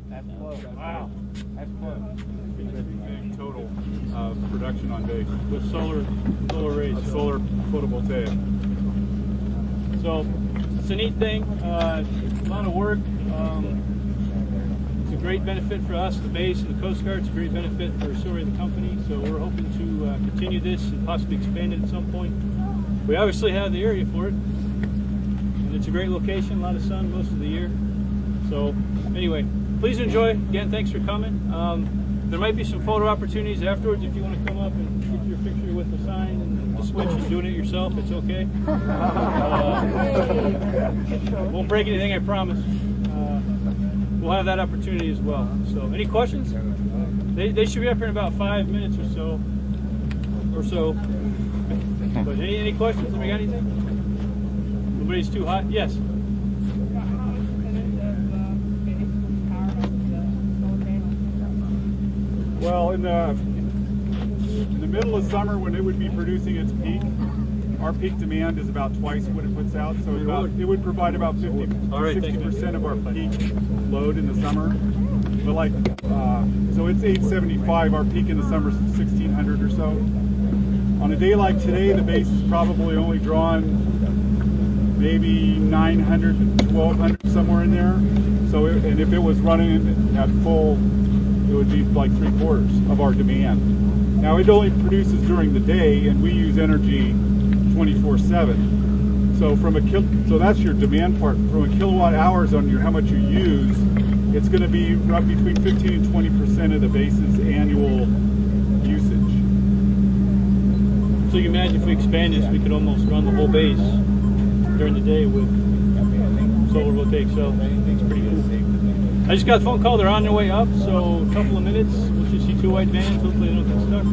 That's close. Wow. That's close. Big total production on base. With solar arrays. Solar photovoltaic. So it's a neat thing. A lot of work. It's a great benefit for us, the base and the Coast Guard. It's a great benefit for SilRay, the company. So we're hoping to continue this and possibly expand it at some point. We obviously have the area for it. And it's a great location, a lot of sun most of the year. So anyway, please enjoy. Again, thanks for coming. There might be some photo opportunities afterwards if you want to come up and get your picture with the sign and the switch and doing it yourself. It's okay. Won't break anything, I promise. We'll have that opportunity as well. So, any questions? They should be up here in about 5 minutes or so. But any questions? Have we got anything? Nobody's too hot? Yes. Well, in the middle of summer, when it would be producing its peak, our peak demand is about twice what it puts out. So it would provide about 50 to 60% of our peak load in the summer. But like, so it's 875. Our peak in the summer is 1600 or so. On a day like today, the base is probably only drawn maybe 900 to 1200, somewhere in there. So, and if it was running at full, it would be like 3/4 of our demand. Now it only produces during the day, and we use energy 24/7. So so that's your demand part. From a kilowatt hours on how much you use, it's going to be roughly between 15 and 20% of the base's annual usage. So you can imagine if we expand this, we could almost run the whole base during the day with solar photovoltaic cells. It's pretty cool. I just got a phone call. They're on their way up, so a couple of minutes. We'll just see 2 white vans. Hopefully they don't get stuck.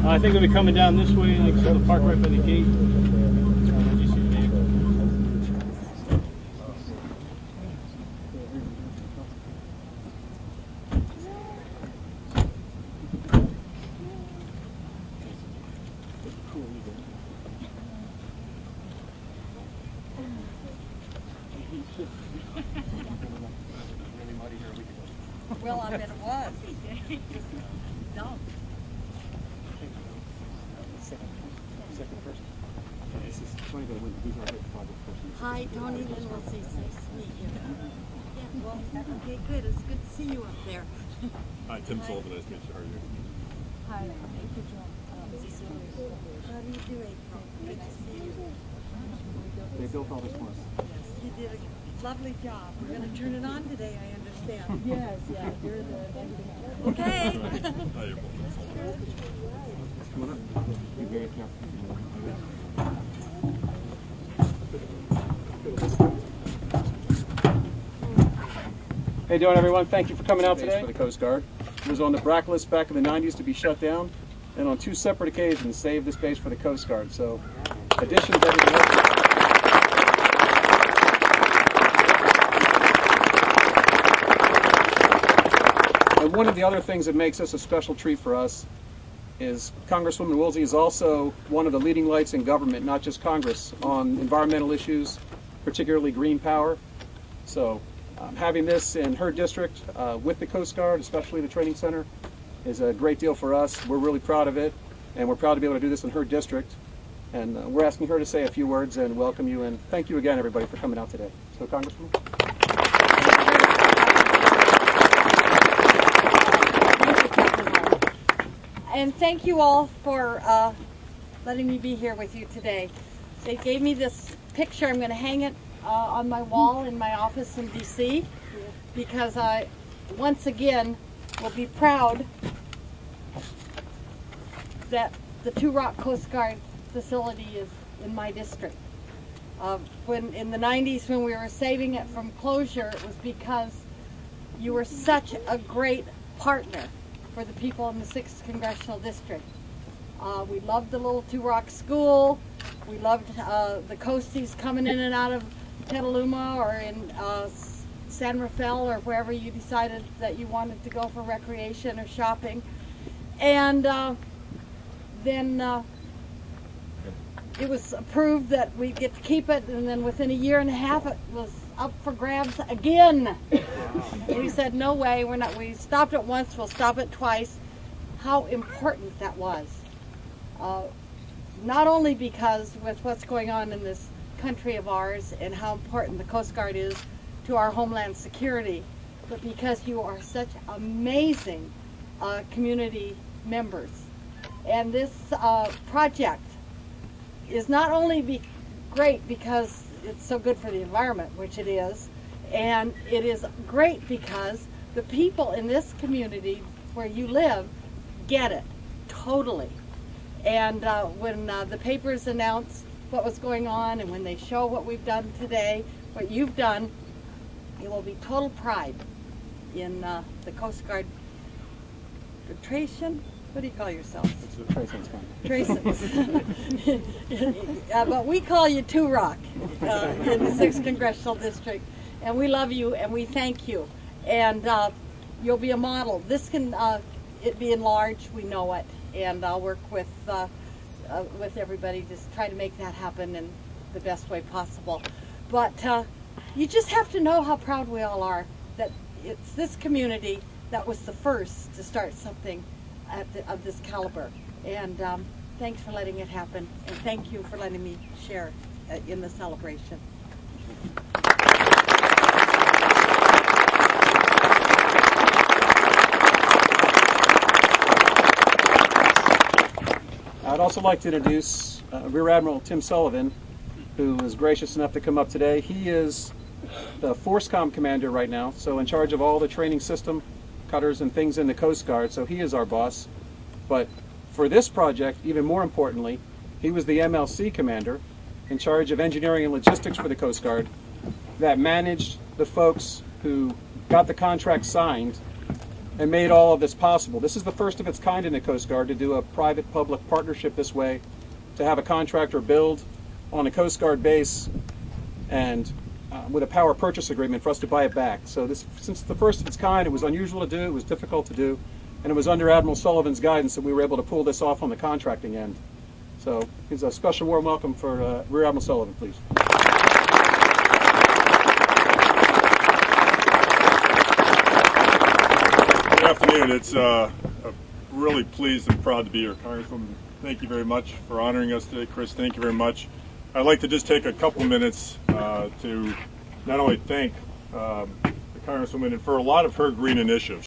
I think they'll be coming down this way, like so they'll park right by the gate. Well, I bet it was. No. Second person. This is funny that these are photography. Hi, Tony Lynn Wilsey. Nice to meet you. Yeah, well, okay, good. It's good to see you up there. Hi, Tim Sullivan. Nice to meet you. How are you? Hi. Thank you, John. How do you do, April? Good to see you. They built all this for us. You did a lovely job. We're going to turn it on today, I understand. Yes, yeah. You're the Okay. Hi, April. Come on up. Be very careful. How you doing, everyone? Thank you for coming out today. For the Coast Guard. It was on the BRAC list back in the 90s to be shut down, and on 2 separate occasions saved this base for the Coast Guard. So, additions, everything else. And one of the other things that makes this a special treat for us is Congresswoman Wilsey is also one of the leading lights in government, not just Congress, on environmental issues, particularly green power. So having this in her district with the Coast Guard, especially the training center, is a great deal for us. We're really proud of it, and we're proud to be able to do this in her district. And we're asking her to say a few words and welcome you, and thank you again, everybody, for coming out today. So, Congresswoman. And thank you all for letting me be here with you today. They gave me this picture. I'm going to hang it on my wall in my office in DC because I, once again, will be proud that the Two Rock Coast Guard facility is in my district. When in the 90s, when we were saving it from closure, it was because you were such a great partner for the people in the 6th Congressional District. We loved the little Two Rock School. We loved the coasties coming in and out of Petaluma or in San Rafael or wherever you decided that you wanted to go for recreation or shopping. And then it was approved that we'd get to keep it, and then within a year and a half it was up for grabs again. We said, no way, we're not. We stopped it once, we'll stop it twice. How important that was. Not only because with what's going on in this country of ours and how important the Coast Guard is to our homeland security, but because you are such amazing community members. And this project is not only great because it's so good for the environment, which it is, and it is great because the people in this community where you live get it totally. And when the papers announce what was going on and when they show what we've done today, what you've done, it will be total pride in the Coast Guard. The TRACEN? What do you call yourselves? TRACEN's fine. TRACEN. But we call you Two Rock in the 6th Congressional District. And we love you and we thank you. And you'll be a model. This can it be enlarged, we know it. And I'll work with everybody to try to make that happen in the best way possible. But you just have to know how proud we all are that it's this community that was the first to start something of this caliber. And thanks for letting it happen. And thank you for letting me share in the celebration. I'd also like to introduce Rear Admiral Tim Sullivan, who was gracious enough to come up today. He is the FORCECOM commander right now, so in charge of all the training system, cutters and things in the Coast Guard, so he is our boss. But for this project, even more importantly, he was the MLC commander in charge of engineering and logistics for the Coast Guard that managed the folks who got the contract signed and made all of this possible. This is the first of its kind in the Coast Guard to do a private-public partnership this way, to have a contractor build on a Coast Guard base and with a power purchase agreement for us to buy it back. So this, since the first of its kind, it was unusual to do, it was difficult to do, and it was under Admiral Sullivan's guidance that we were able to pull this off on the contracting end. So here's a special warm welcome for Rear Admiral Sullivan, please. Good afternoon. It's really pleased and proud to be here, Congresswoman. Thank you very much for honoring us today. Chris, thank you very much. I'd like to just take a couple minutes to not only thank the Congresswoman and for a lot of her green initiatives.